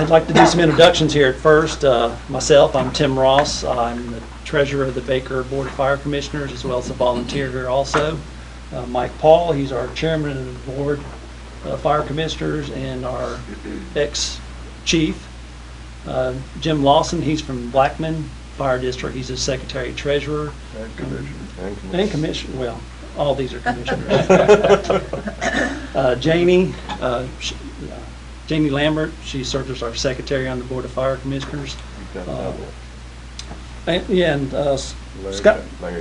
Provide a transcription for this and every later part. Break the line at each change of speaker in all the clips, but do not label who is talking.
I'd like to do some introductions here at first. Myself, I'm Tim Ross. I'm the treasurer of the Baker Board of Fire Commissioners, as well as a volunteer here also. Mike Paul, he's our chairman of the board of fire commissioners and our ex-chief. Jim Lawson, he's from Blackman Fire District. He's the secretary treasurer.
And commissioner.
And commissioner, well, all these are commissioners. Jamie Lambert, she serves as our secretary on the Board of Fire Commissioners.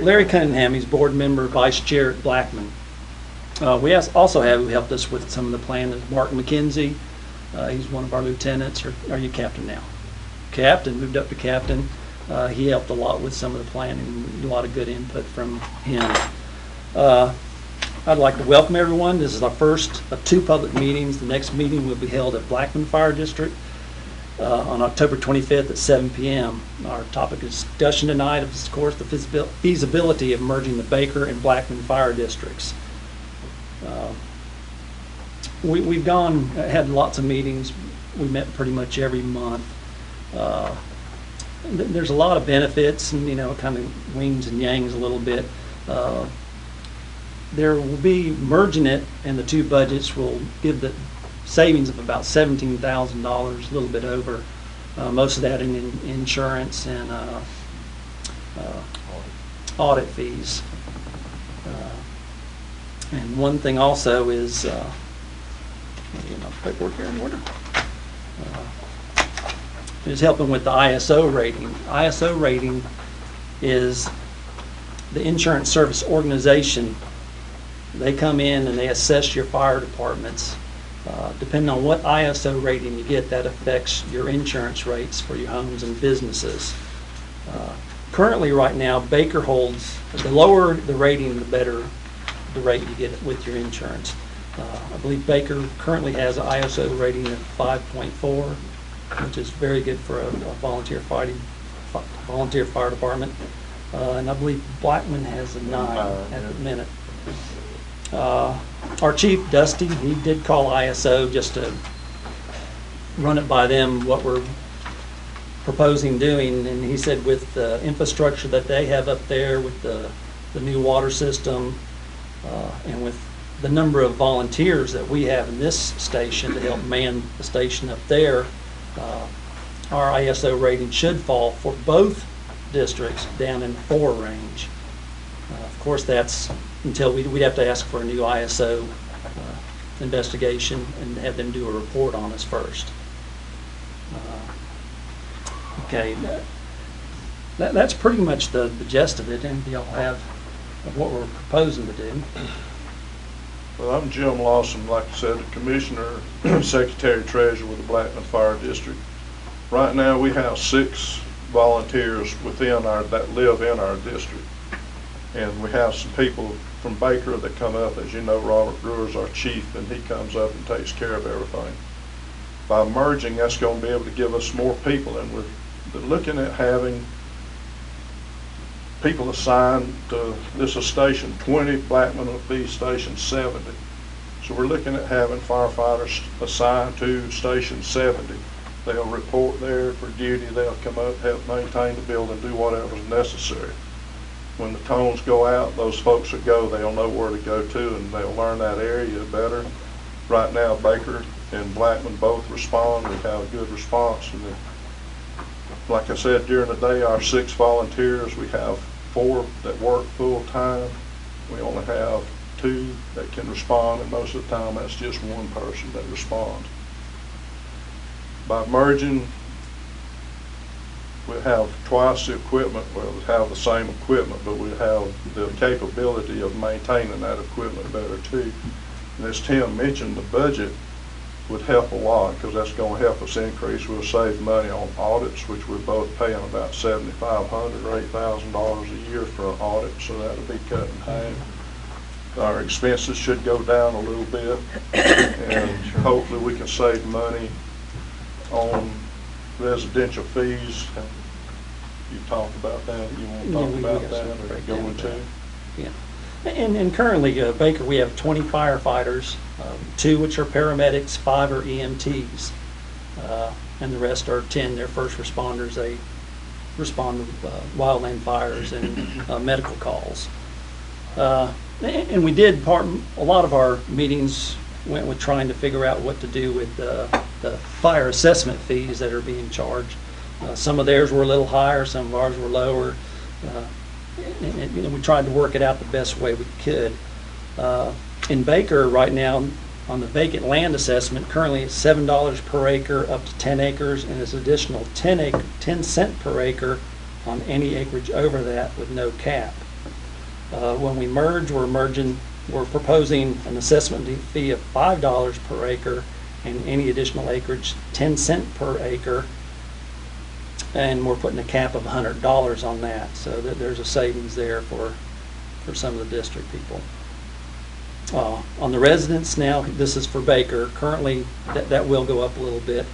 Larry Cunningham, he's board member, vice chair at Blackman. We also have, who helped us with some of the planning, is Mark McKenzie. He's one of our lieutenants, or are you captain now? Captain, moved up to captain. He helped a lot with some of the planning, a lot of good input from him. I'd like to welcome everyone. This is our first of 2 public meetings. The next meeting will be held at Blackman Fire District on October 25th at 7 p.m. Our topic of discussion tonight is, of course, the feasibility of merging the Baker and Blackman Fire Districts. We've had lots of meetings. We met pretty much every month. There's a lot of benefits, and kind of wings and yangs a little bit. There will be merging it, and the 2 budgets will give the savings of about $17,000, a little bit over. Most of that in insurance and audit fees. And one thing also is, get my paperwork here in order. Is helping with the ISO rating. ISO rating is the insurance service organization. They come in and they assess your fire departments. Depending on what ISO rating you get, that affects your insurance rates for your homes and businesses. Currently, right now, Baker holds, the lower the rating, the better the rate you get with your insurance. I believe Baker currently has an ISO rating of 5.4, which is very good for a volunteer fire department. And I believe Blackman has a 9 at the minute. Our chief, Dusty, he did call ISO just to run it by them what we're proposing doing, and he said with the infrastructure that they have up there, with the new water system, and with the number of volunteers that we have in this station to help man the station up there, our ISO rating should fall for both districts down in 4 range. Of course, that's until we'd have to ask for a new ISO investigation and have them do a report on us first. Okay, that's pretty much the gist of it. And y'all have of what we're proposing to do.
Well, I'm Jim Lawson, like I said, the commissioner, secretary treasurer with the Blackman Fire District. Right now we have 6 volunteers that live in our district. And we have some people from Baker that come up. As you know, Robert Brewer's our chief, and he comes up and takes care of everything. By merging, that's going to be able to give us more people, and we're looking at having people assigned to, this is station 20, Blackman will be station 70. So we're looking at having firefighters assigned to station 70. They'll report there for duty, they'll come up, help maintain the building, do whatever's necessary. When the tones go out, those folks that go, they'll know where to go to, and they'll learn that area better. Right now, Baker and Blackman both respond. We have a good response. And then, like I said, during the day, our 6 volunteers, we have 4 that work full time. We only have 2 that can respond, and most of the time, that's just 1 person that responds. By merging, we'll have twice the equipment. We'll have the same equipment, but we'll have the capability of maintaining that equipment better too. And as Tim mentioned, the budget would help a lot, because that's going to help us increase. We'll save money on audits, which we're both paying about $7,500 or $8,000 a year for an audit, so that'll be cut in half. Our expenses should go down a little bit, and hopefully we can save money on residential fees. You talked about that. You want to talk about that, or go into?
Yeah. And currently, Baker, we have 20 firefighters, 2 which are paramedics, 5 are EMTs. and the rest are 10. They're first responders. They respond to wildland fires and medical calls. And we did a lot of our meetings went with trying to figure out what to do with the fire assessment fees that are being charged. Some of theirs were a little higher, some of ours were lower. And we tried to work it out the best way we could. In Baker right now, on the vacant land assessment, currently it's $7 per acre up to 10 acres, and it's additional 10 cent per acre on any acreage over that with no cap. When we merge, we're proposing an assessment fee of $5 per acre, and any additional acreage 10 cent per acre, and we're putting a cap of $100 on that, so that there's a savings there for some of the district people. On the residents now, this is for Baker. Currently, that will go up a little bit.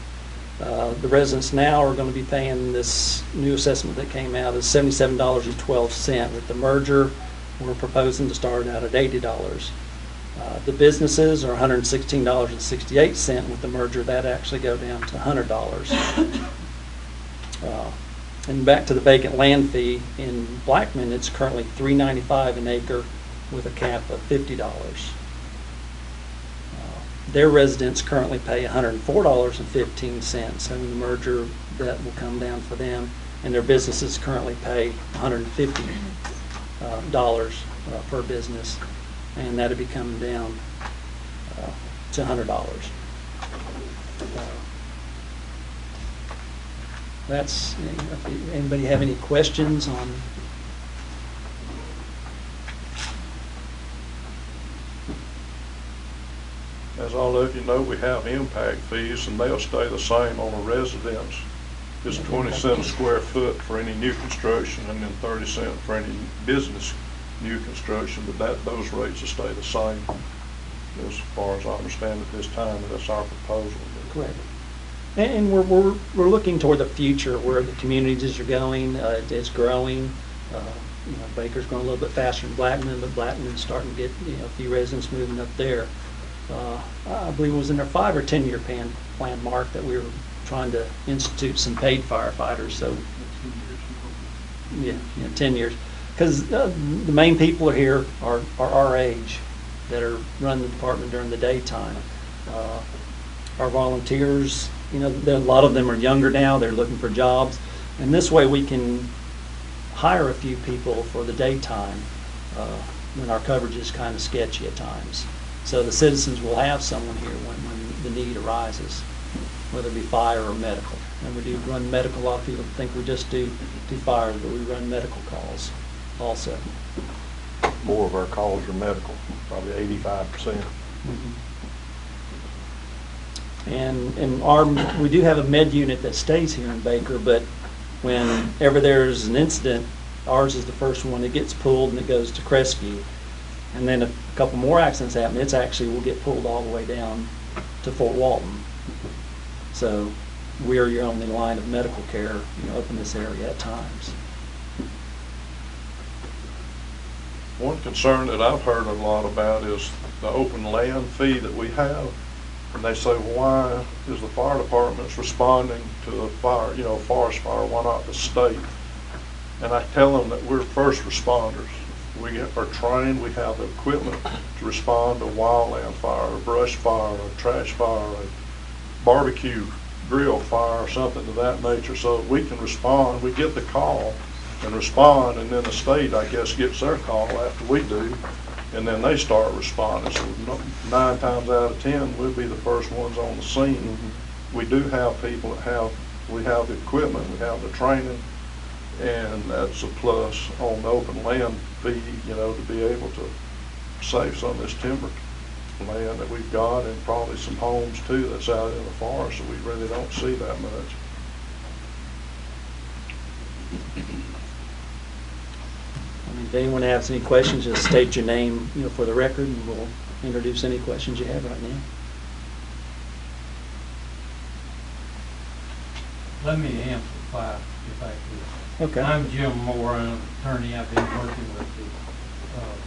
The residents now are going to be paying this new assessment that came out is $77.12. With the merger, we're proposing to start out at $80. The businesses are $116.68. With the merger, that actually go down to $100. And back to the vacant land fee, in Blackman, it's currently $3.95 an acre with a cap of $50. Their residents currently pay $104.15, and in the merger, that will come down for them. And their businesses currently pay $150 per business, and that'll be coming down to $100. That's, anybody have any questions on?
As all of you know, we have impact fees, and they'll stay the same on a residence. It's 20 cents a square foot for any new construction, and then 30 cents for any business new construction, but those rates will stay the same as far as I understand at this time. That's our proposal.
Correct. And we're looking toward the future where the communities are going. It's growing. Baker's going a little bit faster than Blackman, but Blackman's starting to get a few residents moving up there. I believe it was in their 5 or 10 year plan, Mark, that we were trying to institute some paid firefighters. So yeah, 10 years. Because the main people are here are our age that are running the department during the daytime. Our volunteers, a lot of them are younger now. They're looking for jobs, and this way we can hire a few people for the daytime when our coverage is kind of sketchy at times. So the citizens will have someone here when the need arises, whether it be fire or medical. And we do run medical. A lot of people think we just do fires, but we run medical calls also.
More of our calls are medical, probably 85%.
Mm-hmm. And we do have a med unit that stays here in Baker, but whenever there's an incident, ours is the first one that gets pulled and it goes to Crestview. And then if a couple more accidents happen, it's actually will get pulled all the way down to Fort Walton. So we're your only line of medical care, up in this area at times.
One concern that I've heard a lot about is the open land fee that we have. And they say, well, why is the fire department responding to a fire, forest fire, why not the state? And I tell them that we're first responders. We are trained, we have the equipment to respond to wildland fire, a brush fire, a trash fire, a barbecue grill fire, or something of that nature, so that we can respond. We get the call and respond, and then the state, I guess, gets their call after we do, and then they start responding. So 9 times out of 10, we'll be the first ones on the scene. Mm-hmm. We do have people that we have the equipment, we have the training, and that's a plus on the open land fee, to be able to save some of this timber land that we've got, and probably some homes too that's out in the forest that we really don't see that much.
If anyone has any questions, just state your name, for the record, and we'll introduce any questions you have right now.
Let me amplify if I could.
Okay.
I'm Jim Moore, I'm an attorney. I've been working with the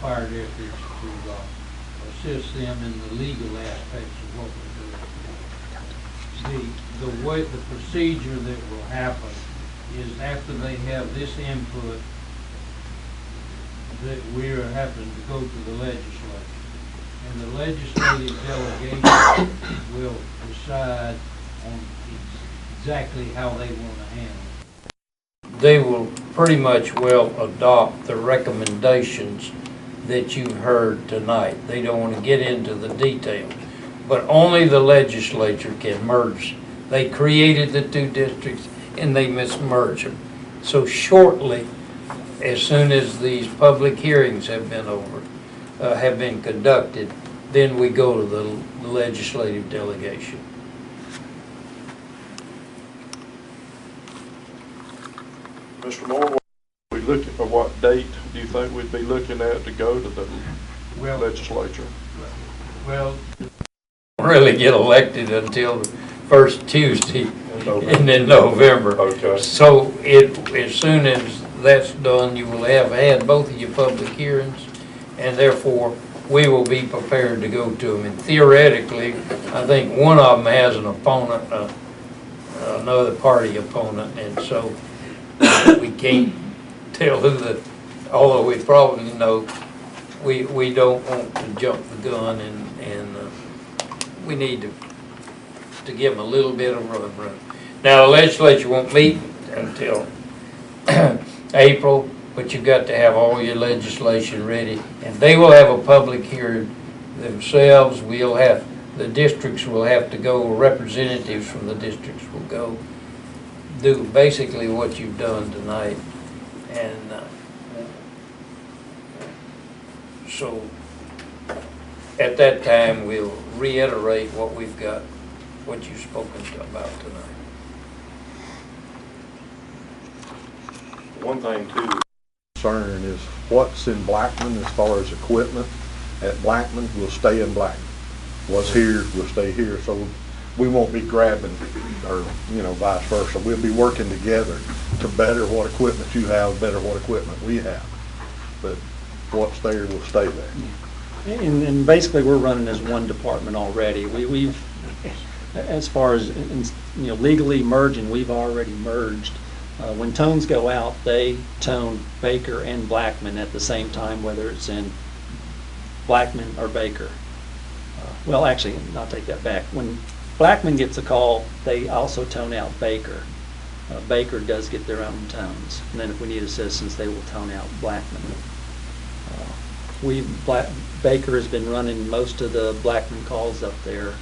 fire districts to assist them in the legal aspects of what we're doing. the way, the procedure that will happen is after they have this input, that we're having to go to the legislature. And the legislative delegation will decide on exactly how they want to handle it. They will pretty much will adopt the recommendations that you've heard tonight. They don't want to get into the details, but only the legislature can merge. They created the two districts and they must merge them. So shortly, as soon as these public hearings have been conducted, then we go to the legislative delegation.
Mr. Moore, we looking for what date do you think we'd be looking at to go to the legislature?
Well, really get elected until the first Tuesday in November.
Okay.
So as soon as that's done, you will have had both of your public hearings, and therefore we will be prepared to go to them. And theoretically, I think one of them has an opponent, another party opponent, and so we can't tell who although we probably know, we don't want to jump the gun, and we need to give them a little bit of run. Now, the legislature won't meet until April, but you've got to have all your legislation ready, and they will have a public hearing themselves. The districts will have to go, representatives from the districts will go do basically what you've done tonight, and so at that time we'll reiterate what we've got, what you've spoken about tonight.
One thing too, concern is what's in Blackman as far as equipment at Blackman will stay in Blackman. What's here will stay here, so we won't be grabbing, or vice versa. We'll be working together to better what equipment you have, better what equipment we have. But what's there will stay there.
And basically, we're running as one department already. We've, as far as legally merging, we've already merged. When tones go out, they tone Baker and Blackman at the same time, whether it's in Blackman or Baker. Well, actually, I'll take that back. When Blackman gets a call, they also tone out Baker. Baker does get their own tones. And then if we need assistance, they will tone out Blackman. Baker has been running most of the Blackman calls up there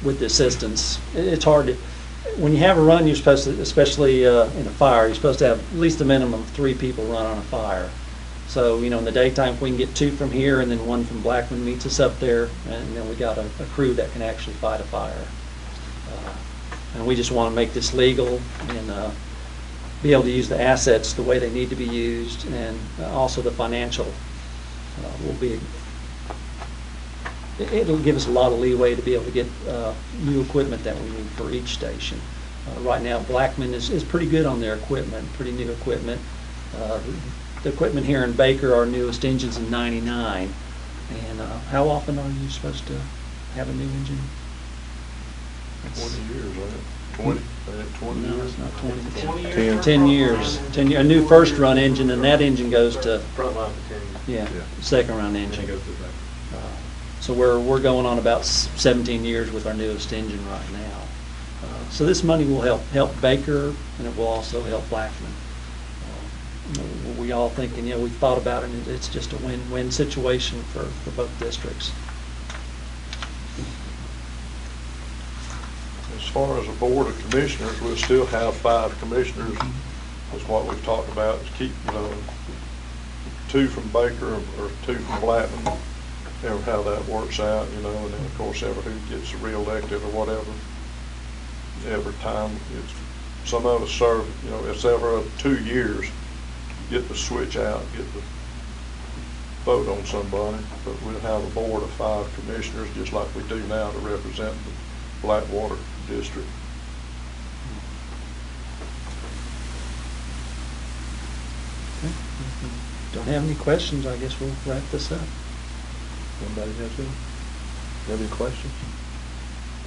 with the assistance. It's hard to, when you have a run, you're supposed to, especially in a fire, you're supposed to have at least a minimum of 3 people run on a fire. So, in the daytime, if we can get 2 from here and then 1 from Blackman meets us up there, and then we got a crew that can actually fight a fire. And we just want to make this legal and be able to use the assets the way they need to be used, and also the financial will be, it'll give us a lot of leeway to be able to get new equipment that we need for each station. Right now, Blackman is pretty good on their equipment, pretty new equipment. The equipment here in Baker, our newest engine's in '99. And how often are you supposed to have a new engine?
20 years, right? 20? 20
No,
years?
it's not 20.
20 years?
10 years. 10 years. A new first run engine, and that engine goes to,
Front line for 10 years.
yeah, second run engine.
Go through that.
So we're going on about 17 years with our newest engine right now. So this money will help Baker, and it will also help Blackman. We all thinking, we've thought about it, and it's just a win-win situation for both districts.
As far as the Board of Commissioners, we'll still have 5 commissioners, is what we've talked about, is keep, 2 from Baker or 2 from Blackman, how that works out, and then of course who gets reelected or whatever. Every time, some of us serve, it's every 2 years, get the switch out, get the vote on somebody, but we'll have a board of 5 commissioners, just like we do now, to represent the Blackwater District.
Okay. Don't have any questions, I guess we'll wrap this up.
Anybody have any questions?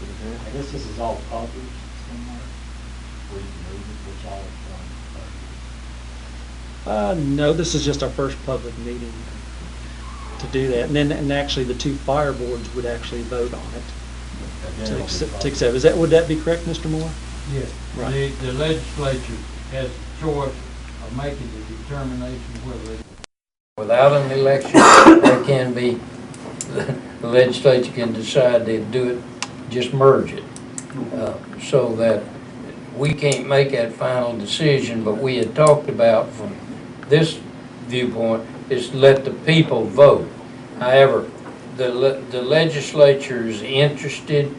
I guess this is all published somewhere, where you can read it, which all
No, this is just our first public meeting to do that. And then, and actually, the two fire boards would actually vote on it to accept. Is that, would that be correct, Mr. Moore?
Yes.
Right.
The legislature has a choice of making the determination whether they, without an election, there can be, the legislature can decide to do it, just merge it. So that we can't make that final decision, but we had talked about from this viewpoint is to let the people vote. However, the legislature is interested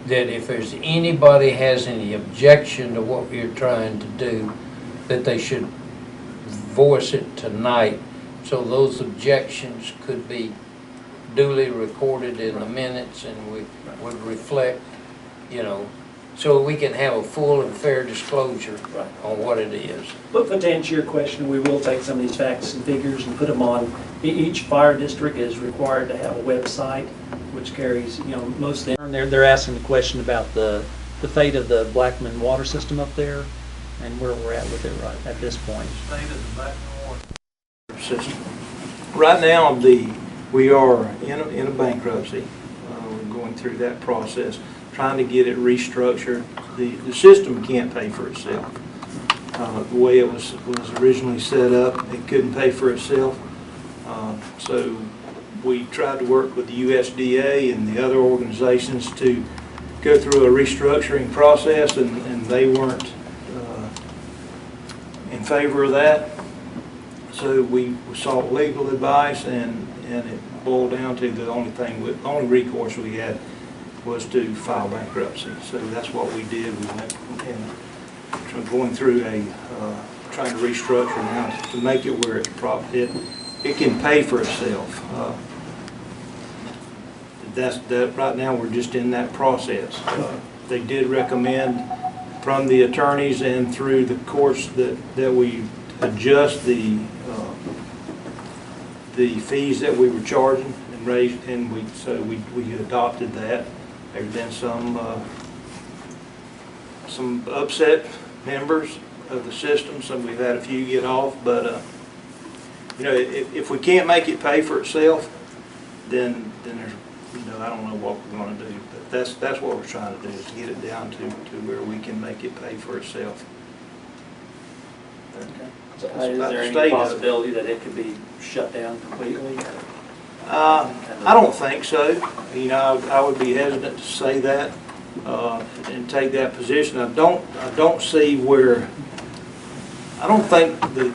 that if there's anybody has any objection to what we're trying to do, that they should voice it tonight, so those objections could be duly recorded in the minutes and we would reflect, you know, so we can have a full and fair disclosure on what it is.
But to answer your question, we will take some of these facts and figures and put them on. Each fire district is required to have a website, which carries, you know, most of them. They're asking the question about the fate of the Blackman water system up there and where we're at with it right at this point.
Fate of the Blackman water
system. Right now, we are in a bankruptcy. We're going through that process, trying to get it restructured. The system can't pay for itself. The way it was originally set up, it couldn't pay for itself. So we tried to work with the USDA and the other organizations to go through a restructuring process, and they weren't in favor of that. So we sought legal advice, and it boiled down to the only recourse we had was to file bankruptcy. So that's what we did. We went and going through trying to restructure now to make it where it can pay for itself. Right now we're just in that process. They did recommend from the attorneys and through the courts that we adjust the fees that we were charging and raised, and we adopted that. There's been some upset members of the system, so we've had a few get off, but you know, if we can't make it pay for itself, then there's, you know, I don't know what we're going to do, but that's what we're trying to do, is get it down to where we can make it pay for itself.
Okay. So is there any possibility that it could be shut down completely?
I don't think so. You know, I would be hesitant to say that and take that position. I don't see where. I don't think the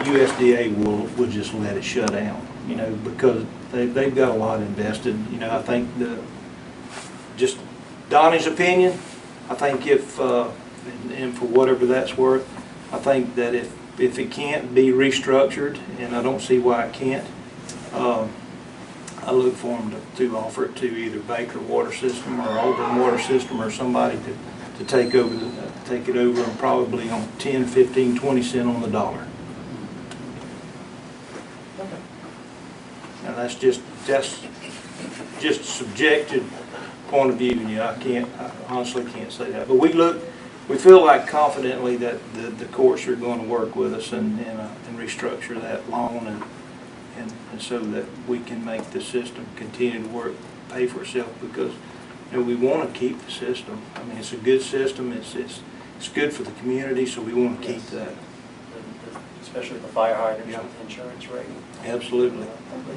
USDA will just let it shut down. You know, because they've got a lot invested. You know, I think just Donnie's opinion. I think if and for whatever that's worth, I think that if it can't be restructured, and I don't see why it can't, I look for them to offer it to either Baker Water System or Auburn Water System or somebody to take it over, and probably on 10, 15, 20 cents on the dollar.
Okay.
And that's just a subjective point of view. You know, I honestly can't say that. But we feel like confidently that the courts are going to work with us and restructure that loan and so that we can make the system continue to work, pay for itself, because you know, we want to keep the system. I mean, it's a good system. It's good for the community, so we want to keep that.
Especially the fire hydrants
Yeah.
with insurance rating.
Absolutely.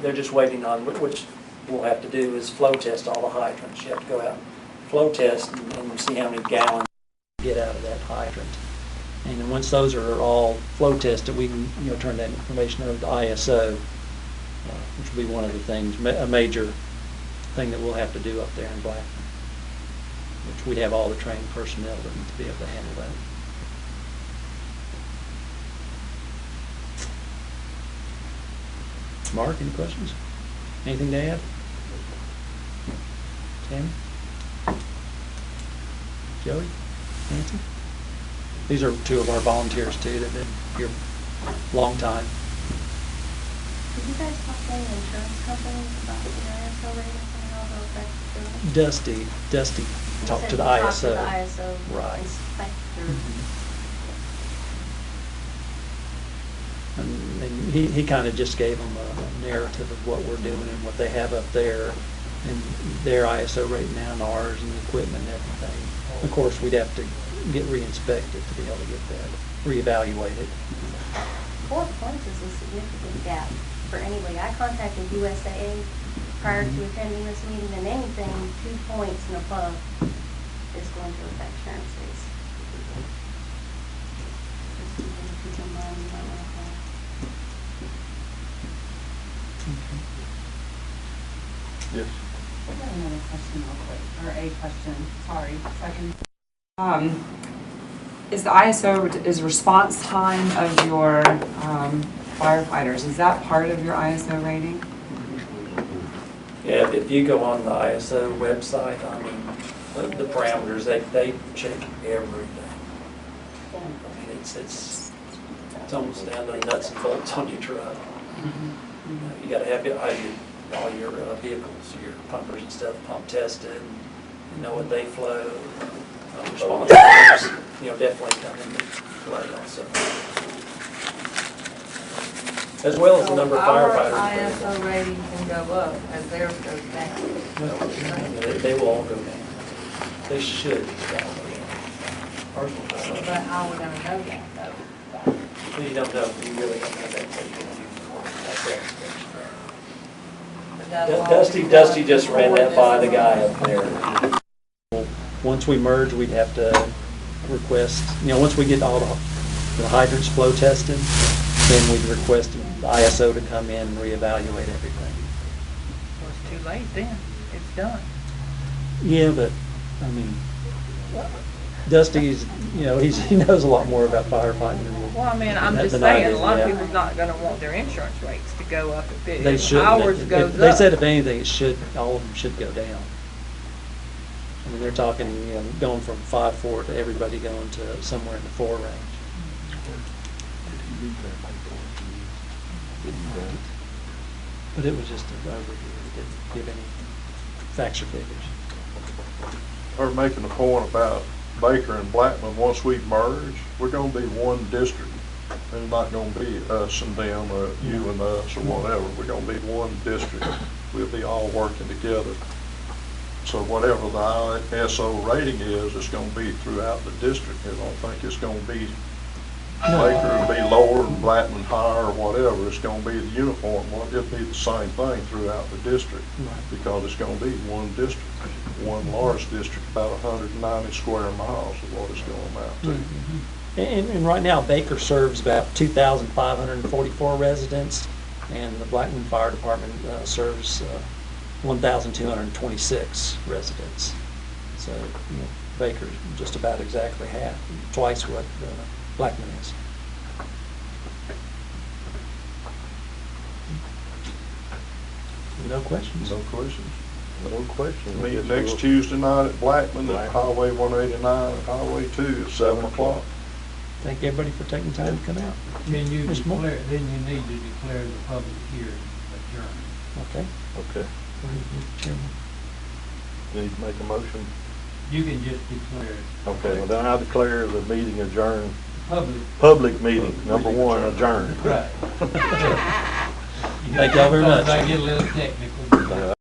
They're just waiting on, which we'll have to do, is flow test all the hydrants. You have to go out, flow test, and see how many gallons you get out of that hydrant. And then once those are all flow tested, we can, you know, turn that information over to ISO, which will be one of the things, a major thing that we'll have to do up there in Blackman, which we'd have all the trained personnel to be able to handle that. Mark, any questions? Anything to add? Tammy? Joey? Nancy? These are two of our volunteers too that have been here a long time.
Did you guys talk to any insurance companies about the ISO ratings and all also affect the building?
Dusty
You
talked
said
to the
you talked
ISO.
to the ISO
Right.
inspector.
And he kind of just gave them a narrative of what we're doing and what they have up there, and their ISO rating now and ours and the equipment and everything. Of course, we'd have to get re-inspected to be able to get that, reevaluated.
4 points is a significant gap for anybody. I contacted USAA prior to attending this meeting, and anything 2 points and above is going to affect Sharon City's. Just something to keep in mind, you might want to call.
Yes.
I got another question real quick, or a question, sorry, second. Is the ISO, is response time of your firefighters, is that part of your ISO rating?
Yeah, if you go on the ISO website, I mean, the parameters, they check everything. I mean, it's almost down to the nuts and bolts on your truck. You gotta have all your vehicles, your pumpers and stuff, pump tested, you know what they flow. Response times, definitely come into play also. As well as the number of firefighters.
Our ISO rating can go up as theirs goes down.
They will all go down. They should go down.
But how are we gonna know that though?
You don't know, you really don't know that until you do that. Dusty just ran that by the guy up there. Once we merge, we'd have to request, once we get all the hydrants flow tested, then we'd request the ISO to come in and reevaluate everything.
Well, it's too late then. It's done.
Yeah, but, I mean, Dusty's, he knows a lot more about firefighting than we.
Well, I mean, I'm just
than I
saying,
do,
a lot of
yeah.
people's not gonna want their insurance rates to go up if
They should.
ours goes up.
They said if anything, all of them should go down. I mean, they're talking, going from 5.4 to everybody going to somewhere in the 4 range. But it was just an overview. It didn't give any facts or figures.
They're making a point about Baker and Blackman. Once we merge, we're gonna be one district. It's not gonna be us and them, or you and us, or whatever. We're gonna be one district. We'll be all working together. So whatever the ISO rating is, it's gonna be throughout the district. I don't think it's gonna be Baker will be lower and Blackman higher or whatever. It's gonna be the uniform one. It'll be the same thing throughout the district, because it's gonna be one district, one large district, about 190 square miles is what it's gonna amount to.
And right now, Baker serves about 2,544 residents, and the Blackman Fire Department serves 1,226 residents. So, Baker's just about exactly half, twice what Blackman is. No questions?
No questions.
No question.
Meet next Tuesday night at Blackman at Highway 189 and Highway 2 at 7 o'clock.
Thank everybody for taking time to come out.
Then you
There's more.
declare, then you need to declare the public hearing adjourned.
Okay.
Okay.
Chairman.
Need to make a motion?
You can just declare it.
Okay, well then I declare the meeting adjourned.
Public.
Public meeting, number 1, adjourned.
Right.
Thank y'all very much.
I get a little technical.